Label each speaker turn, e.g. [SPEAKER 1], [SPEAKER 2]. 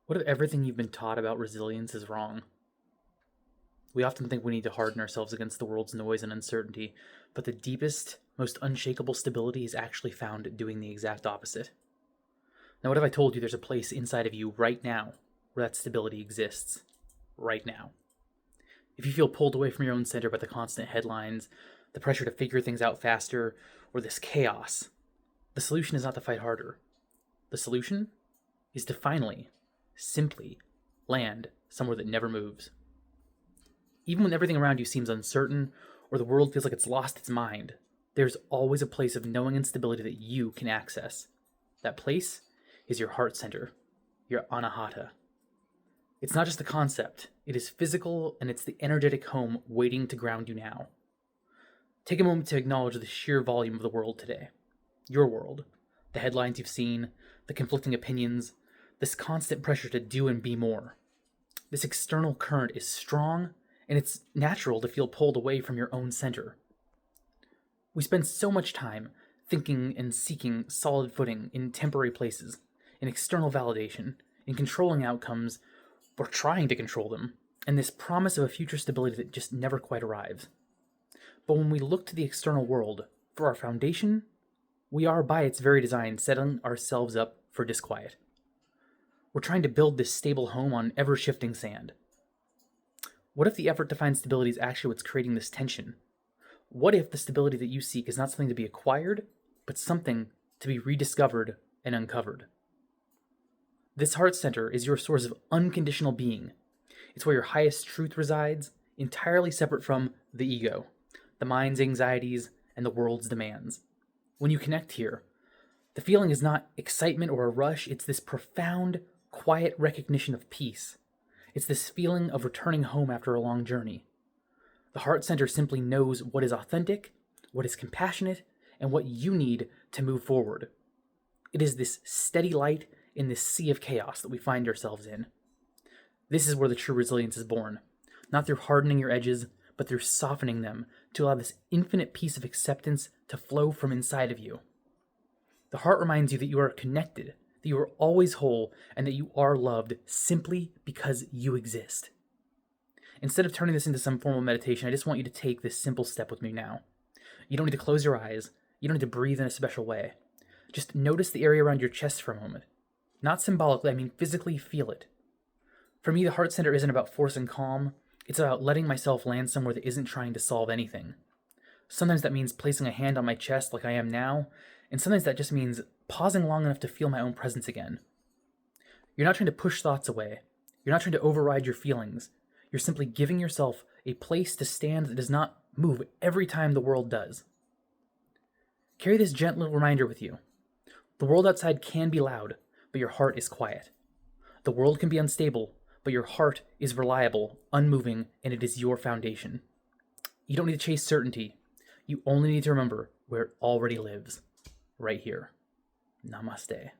[SPEAKER 1] What if everything you've been taught about resilience is wrong? We often think we need to harden ourselves against the world's noise and uncertainty, but the deepest, most unshakable stability is actually found doing the exact opposite. Now, what if I told you there's a place inside of you right now where that stability exists? Right now. If you feel pulled away from your own center by the constant headlines, the pressure to figure things out faster, or this chaos, the solution is not to fight harder. The solution is to finally, simply, land somewhere that never moves. Even when everything around you seems uncertain or the world feels like it's lost its mind, there's always a place of knowing and stability that you can access. That place is your heart center, your anahata. It's not just a concept, it is physical, and it's the energetic home waiting to ground you now. Take a moment to acknowledge the sheer volume of the world today. Your world. The headlines you've seen, the conflicting opinions, this constant pressure to do and be more. This external current is strong, and it's natural to feel pulled away from your own center. We spend so much time thinking and seeking solid footing in temporary places, in external validation, in controlling outcomes, or trying to control them, and this promise of a future stability that just never quite arrives. But when we look to the external world for our foundation, we are, by its very design, setting ourselves up for disquiet. We're trying to build this stable home on ever-shifting sand. What if the effort to find stability is actually what's creating this tension? What if the stability that you seek is not something to be acquired, but something to be rediscovered and uncovered? This heart center is your source of unconditional being. It's where your highest truth resides, entirely separate from the ego, the mind's anxieties, and the world's demands. When you connect here, the feeling is not excitement or a rush, it's this profound, quiet recognition of peace. It's this feeling of returning home after a long journey. The heart center simply knows what is authentic, what is compassionate, and what you need to move forward. It is this steady light in this sea of chaos that we find ourselves in. This is where the true resilience is born, not through hardening your edges, but through softening them to allow this infinite peace of acceptance to flow from inside of you. The heart reminds you that you are connected, that you are always whole, and that you are loved simply because you exist. Instead of turning this into some formal meditation, I just want you to take this simple step with me now. You don't need to close your eyes. You don't need to breathe in a special way. Just notice the area around your chest for a moment. Not symbolically, I mean physically feel it. For me, the heart center isn't about force and calm. It's about letting myself land somewhere that isn't trying to solve anything. Sometimes that means placing a hand on my chest like I am now, and sometimes that just means pausing long enough to feel my own presence again. You're not trying to push thoughts away. You're not trying to override your feelings. You're simply giving yourself a place to stand that does not move every time the world does. Carry this gentle reminder with you. The world outside can be loud, but your heart is quiet. The world can be unstable, but your heart is reliable, unmoving, and it is your foundation. You don't need to chase certainty. You only need to remember where it already lives, right here. Namaste.